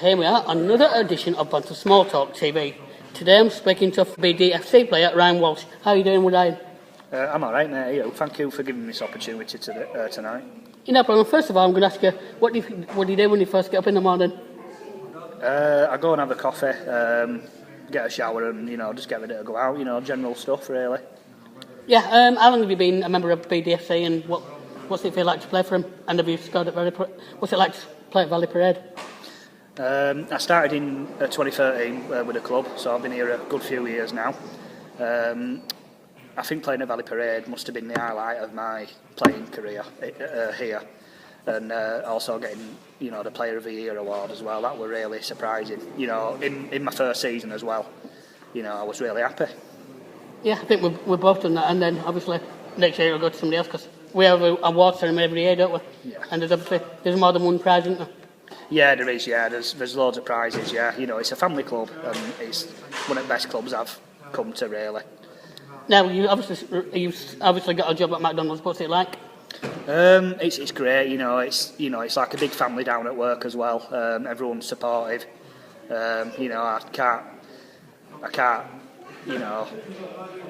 Here we are, another edition of Bantams Small Talk TV. Today I'm speaking to BDFC player Ryan Walsh. How are you doing, Ryan? I'm alright, mate. Thank you for giving me this opportunity tonight. No problem. First of all, I'm going to ask you, what do you do when you first get up in the morning? I go and have a coffee, get a shower and, just get ready to go out, general stuff, really. Yeah, how long have you been a member of BDFC and what's it feel like to play for him? And have you scored at what's it like to play at Valley Parade? I started in 2013 with the club, so I've been here a good few years now. I think playing at Valley Parade must have been the highlight of my playing career here, and also getting the Player of the Year award as well. That were really surprising. In my first season as well. I was really happy. Yeah, I think we've both done that, and then obviously next year it'll go to somebody else because we have an award ceremony every year, don't we? Yeah. And there's more than one prize, isn't there? Yeah, there is. Yeah, there's loads of prizes. Yeah, it's a family club, and it's one of the best clubs I've come to, really. Now you've obviously got a job at McDonald's. What's it like? It's great. It's like a big family down at work as well. Everyone's supportive. I can't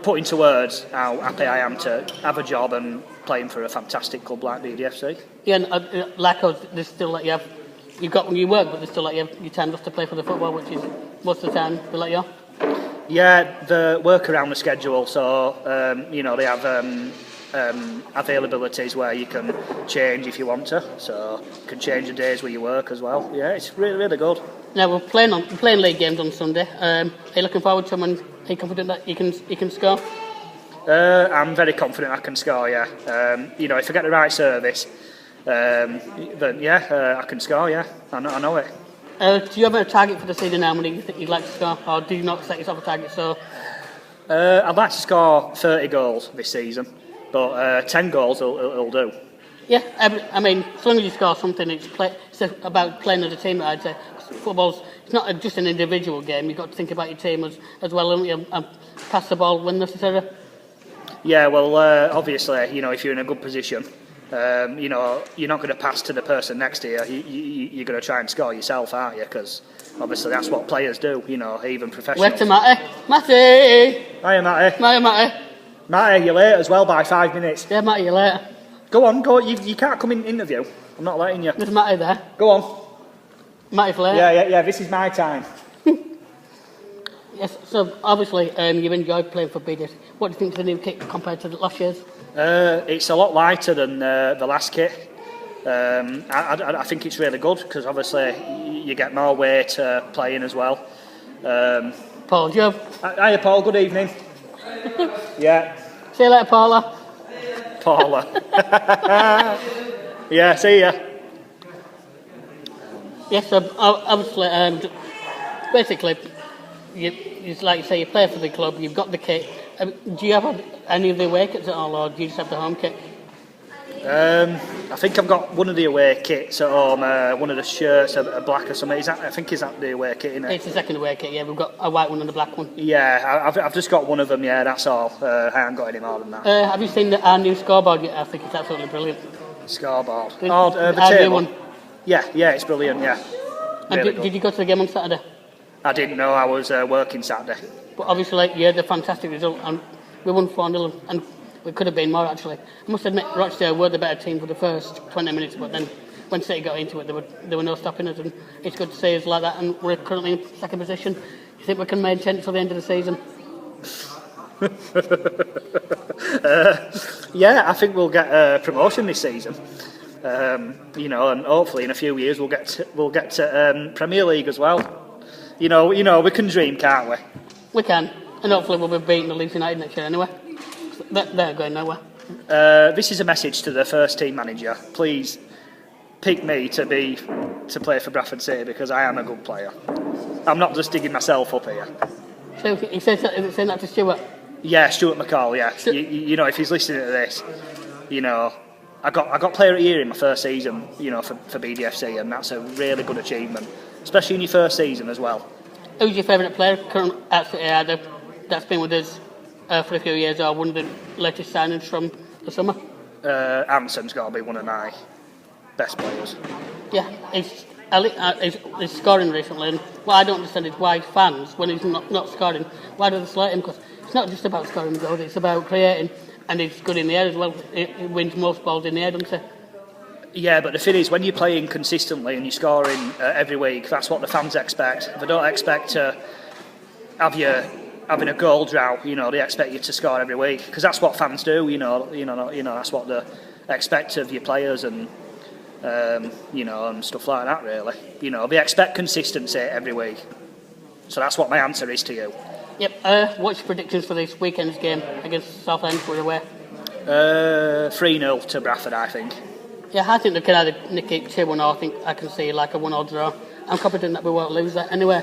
put into words how happy I am to have a job and playing for a fantastic club like BDFC. Yeah, and they still let you have. You've got when you work, but they still let you have your time off to play for the football, which is most of the time they let you off. Yeah, they work around the schedule, so they have availabilities where you can change if you want to. So you can change the days where you work as well. Yeah, it's really, really good. Now we're playing league games on Sunday. Are you looking forward to them? And are you confident that you can score? I'm very confident I can score. Yeah, if I get the right service, then I can score. Yeah, I know it. Do you have a target for the season now? How many you think you'd like to score, or do you not set yourself a target? So, I'd like to score 30 goals this season, but 10 goals will do. Yeah, I mean, as long as you score something, it's about playing as a team. I'd say it's not just an individual game. You've got to think about your team as well, haven't you? And pass the ball when necessary. Yeah, well, obviously, if you're in a good position. You're not going to pass to the person next to you. You're going to try and score yourself, aren't you? Because obviously that's what players do. Even professionals. Where's to Matty? Hiya, Matty. Matty. Matty, you're late as well by 5 minutes. Yeah, Matty, you're late. Go on. You can't come in interview. I'm not letting you. There's Matty there. Go on. Matty's late. Yeah. This is my time. Yes. So obviously you've enjoyed playing for BDS. What do you think of the new kit compared to the last year's? It's a lot lighter than the last kit. I think it's really good because obviously you get more weight playing as well. Paul, do you have? Hiya, Paul. Good evening. Yeah. See you later, Paula. Yeah. See ya. Yes. So obviously, basically, it's like you say, you play for the club. You've got the kit. Do you have any of the away kits at all, or do you just have the home kit? I think I've got one of the away kits at home. One of the shirts, a black or something. Is that the away kit, isn't it? It's the second away kit. Yeah, we've got a white one and a black one. Yeah, I've just got one of them. Yeah, that's all. I haven't got any more than that. Have you seen our new scoreboard yet? I think it's absolutely brilliant. Scoreboard. The table one. Yeah, it's brilliant. Yeah. Really did you go to the game on Saturday? I didn't know. I was working Saturday. But obviously, you had a fantastic result, and we won 4-0, and we could have been more, actually. I must admit, Rochdale were the better team for the first 20 minutes, but then when City got into it, there were no stopping us, and it's good to see us like that, and we're currently in second position. Do you think we can maintain it till the end of the season? Yeah, I think we'll get a promotion this season. And hopefully in a few years we'll get to Premier League as well. We can dream, can't we? We can, and hopefully we'll be beating the Leeds United next year anyway. They're going nowhere. This is a message to the first team manager. Please pick me to play for Bradford City because I am a good player. I'm not just digging myself up here. So he says that, is it saying that to Stuart? Yeah, Stuart McCall. Yeah, if he's listening to this, I got player of the year in my first season. For BDFC, and that's a really good achievement, especially in your first season as well. Who's your favourite player at City either that's been with us for a few years, or one of the latest signings from the summer? Anson's got to be one of my best players. Yeah, he's scoring recently, and what I don't understand is why fans, when he's not scoring, why do they select him? Because it's not just about scoring goals, it's about creating, and he's good in the air as well. He wins most balls in the air, doesn't he? Yeah, but the thing is, when you're playing consistently and you're scoring every week, that's what the fans expect. They don't expect to have you having a goal drought. They expect you to score every week because that's what fans do. That's what they expect of your players and and stuff like that. Really, they expect consistency every week. So that's what my answer is to you. Yep. What's your predictions for this weekend's game against Southend? We're away. 3-0 to Bradford, I think. Yeah, I think they can either nick it 2-1 or I think I can see like a 1-0 draw. I'm confident that we won't lose that anyway.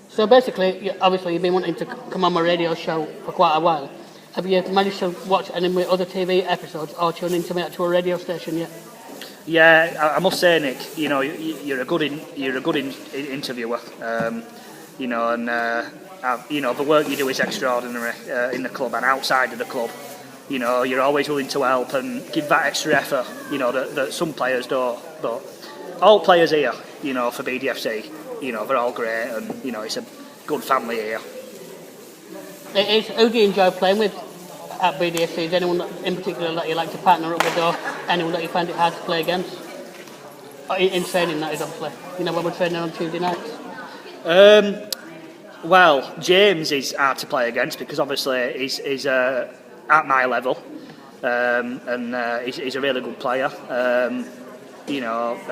So basically, obviously you've been wanting to come on my radio show for quite a while. Have you managed to watch any of my other TV episodes or tune into my actual radio station yet? Yeah, I must say, Nick, you're a good interviewer. The work you do is extraordinary in the club and outside of the club. You're always willing to help and give that extra effort, that some players don't. But all players here, for BDFC, they're all great and, it's a good family here. Who do you enjoy playing with at BDFC? Is anyone in particular that you like to partner up with or anyone that you find it hard to play against? In training, that is, obviously. When we're training on Tuesday nights. Well, James is hard to play against because obviously he's at my level, and he's a really good player. And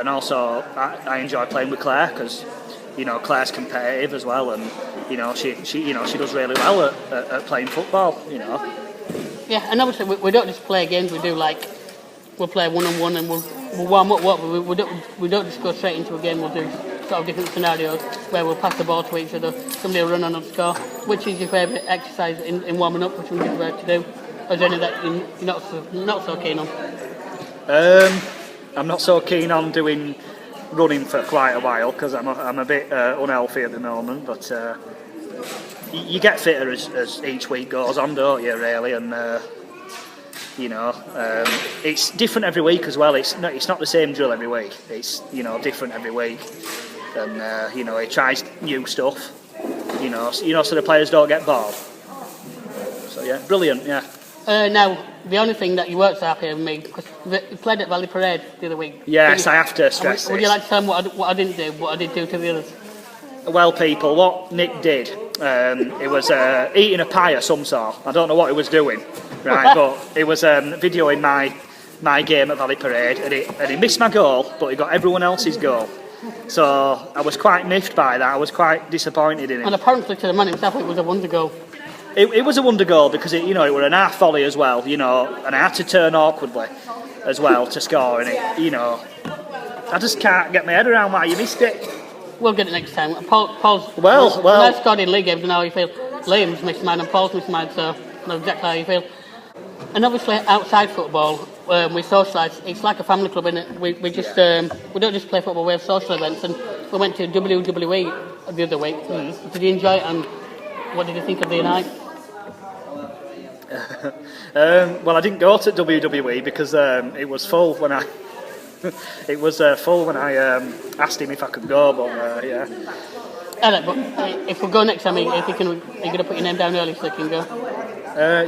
also I enjoy playing with Claire because Claire's competitive as well, and she does really well at playing football. Yeah, and obviously we don't just play games. We do we'll play 1-on-1 and we'll warm up. We don't just go straight into a game. We'll do sort of different scenarios where we'll pass the ball to each other. Somebody will run on and score. Which is your favourite exercise in warming up? Which one do you prefer to do? Or is there any that you're not so keen on? I'm not so keen on doing running for quite a while because I'm a bit unhealthy at the moment. But you get fitter as each week goes on, don't you? Really, and it's different every week as well. It's not the same drill every week. It's different every week, and he tries new stuff. So the players don't get bored. So yeah, brilliant. Yeah. Now, the only thing that you weren't so happy with me, because you played at Valley Parade the other week. Yes, I have to stress this. Would you like to tell me what I didn't do, what I did do to the others? Well, people, what Nick did, it was eating a pie of some sort. I don't know what he was doing, right? But it was videoing my game at Valley Parade, and he missed my goal, but he got everyone else's goal. So I was quite miffed by that. I was quite disappointed in him. And apparently to the man himself, it was a wonder goal. It was a wonder goal because it were an half volley as well, and I had to turn awkwardly as well to score, and I just can't get my head around why you missed it. We'll get it next time. Paul's well. When I scored in league games, I know how you feel. Liam's missed mine and Paul's missed mine, so I know exactly how you feel. And obviously outside football, we socialise. It's like a family club, innit? We just we don't just play football. We have social events, and we went to WWE the other week. Did you enjoy it? And what did you think of the night? Well, I didn't go to WWE because it was full when I asked him if I could go, but yeah. But if we go next time, if you can, are you going to put your name down early so you can go?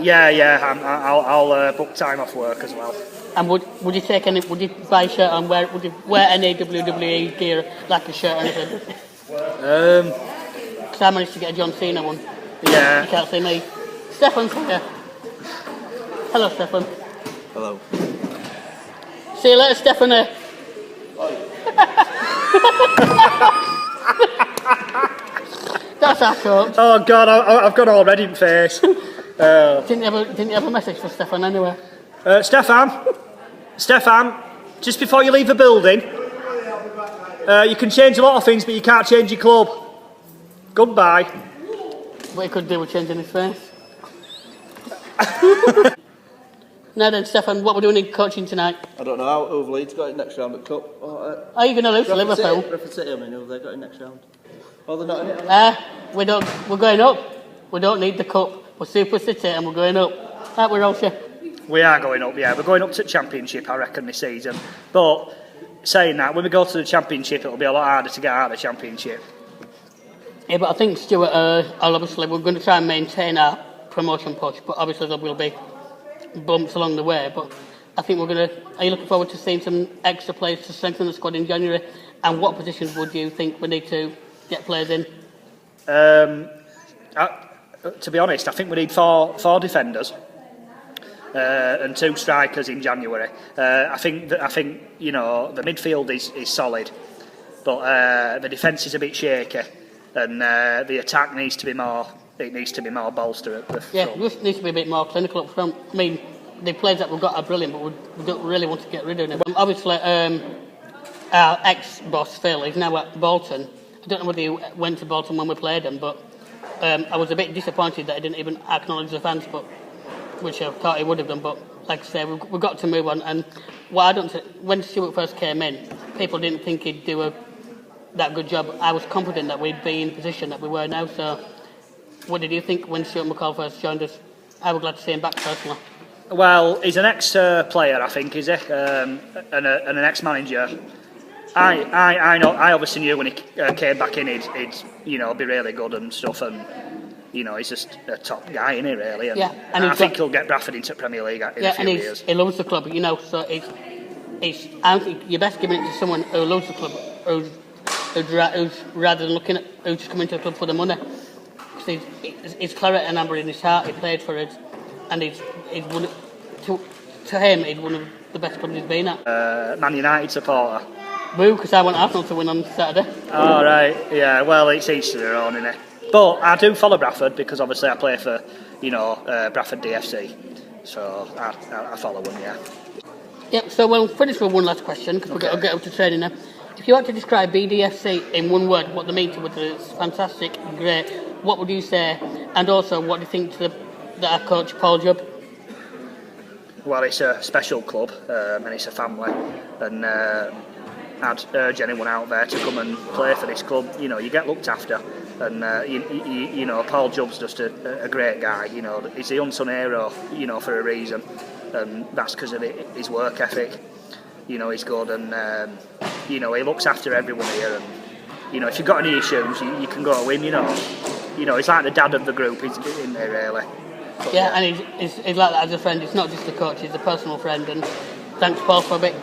Yeah. I'll book time off work as well. And would you take any? Would you buy a shirt and would you wear any WWE gear, like a shirt or anything? Because I managed to get a John Cena one. Yeah. You can't see me. Stefan's here. Hello, Stefan. Hello. See you later, Stephanie. That's our coach. Oh God, I've got all red in face. Didn't you have a message for Stefan anyway? Stefan, just before you leave the building, you can change a lot of things, but you can't change your club. Goodbye. What he could do with changing his face. Now then, Stefan, what we're doing in coaching tonight? I don't know how over Leeds got in next round at Cup. Are you going to lose to Liverpool? Bradford City, they got in next round. Oh, they're not in it? We're going up. We don't need the cup. We're Super City and we're going up. Aren't we, Rosie? We are going up, yeah. We're going up to Championship, I reckon, this season. But saying that, when we go to the Championship, it'll be a lot harder to get out of the Championship. Yeah, but I think Stuart, obviously we're going to try and maintain our promotion push, but obviously there will be bumps along the way. But I think we're going to. Are you looking forward to seeing some extra players to strengthen the squad in January? And what positions would you think we need to get players in? To be honest, I think we need four defenders and 2 strikers in January. I think you know the midfield is solid, but the defence is a bit shaky, and the attack needs to be more. It needs to be more bolstered at the front. Yeah, it just needs to be a bit more clinical up front. I mean, the players that we've got are brilliant, but we don't really want to get rid of them. Obviously, our ex-boss Phil is now at Bolton. I don't know whether he went to Bolton when we played him, but I was a bit disappointed that he didn't even acknowledge the fans, but which I thought he would have done. But like I say, we've got to move on. And when Stuart first came in, people didn't think he'd do that good job. I was confident that we'd be in the position that we were now. So, what did you think when Stuart McCall first joined us? I was glad to see him back personally. Well, he's an ex-player, I think, is he? And an ex-manager. I know. I obviously knew when he came back in, he'd be really good and stuff, and he's just a top guy, isn't he? Really, and, yeah, and I think he'll get Bradford into Premier League in a few years. He loves the club, so it's. I think you're best giving it to someone who loves the club, who's rather than looking at who's just coming to the club for the money. He's claret and amber in his heart. He played for it, and he's one. To him, he's one of the best clubs he's been at. Man United supporter. Boo, because I want Arsenal to win on Saturday. Oh, right, yeah, well, it's each to their own, isn't it? But I do follow Bradford because obviously I play for, Bradford BDFC. So I follow them, yeah. Yep, so we'll finish with one last question because we've got to get up to training now. If you had to describe BDFC in one word, what they mean to whether it's fantastic, great, what would you say? And also, what do you think to our coach, Paul Jubb? Well, it's a special club and it's a family. And I'd urge anyone out there to come and play for this club. You get looked after. And, Paul Jubb's just a great guy. He's the unsung hero, for a reason. And that's because of his work ethic. He's good and, he looks after everyone here. And, if you've got any issues, you can go to him, he's like the dad of the group, he's in there really. But, yeah, and he's like that as a friend. He's not just a coach, he's a personal friend. And thanks, Paul, for a bit.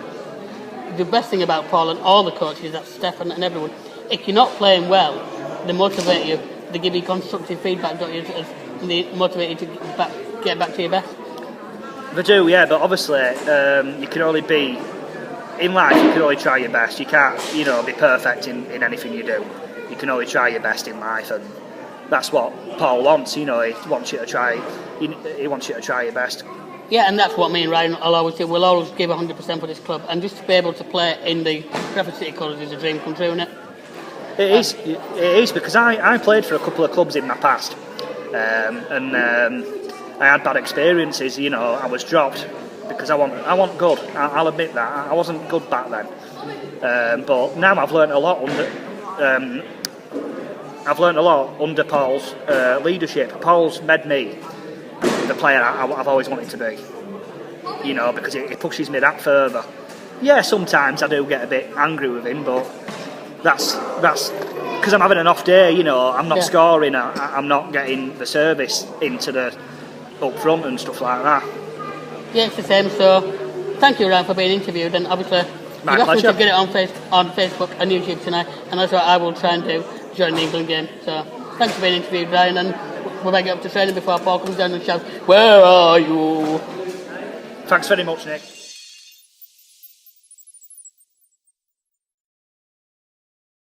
The best thing about Paul and all the coaches, that's Stefan and everyone, if you're not playing well, they motivate you, they give you constructive feedback, don't you? They motivate you to get back to your best. They do, yeah, but obviously you can only be, in life you can only try your best. You can't, be perfect in anything you do. You can only try your best in life, and that's what Paul wants, he wants you to try, he wants you to try your best. Yeah, and that's what me and Ryan will always do. We'll always give 100% for this club, and just to be able to play in the Bradford City colours is a dream come true, isn't it? It is because I played for a couple of clubs in my past, and I had bad experiences. I was dropped because I want good. I'll admit that I wasn't good back then, but now I've learnt a lot under Paul's leadership. Paul's made me the player I've always wanted to be. Because it pushes me that further. Yeah, sometimes I do get a bit angry with him, but that's because I'm having an off day. I'm not scoring. I'm not getting the service into the up front and stuff like that. Yeah, it's the same. So, thank you, Ryan, for being interviewed. And obviously, my you pleasure. have to get it on Facebook and YouTube tonight, and that's what I will try and do during the England game. So, thanks for being interviewed, Ryan, and we'll make it up to training before Paul comes down and shouts, "Where are you?" Thanks very much, Nick.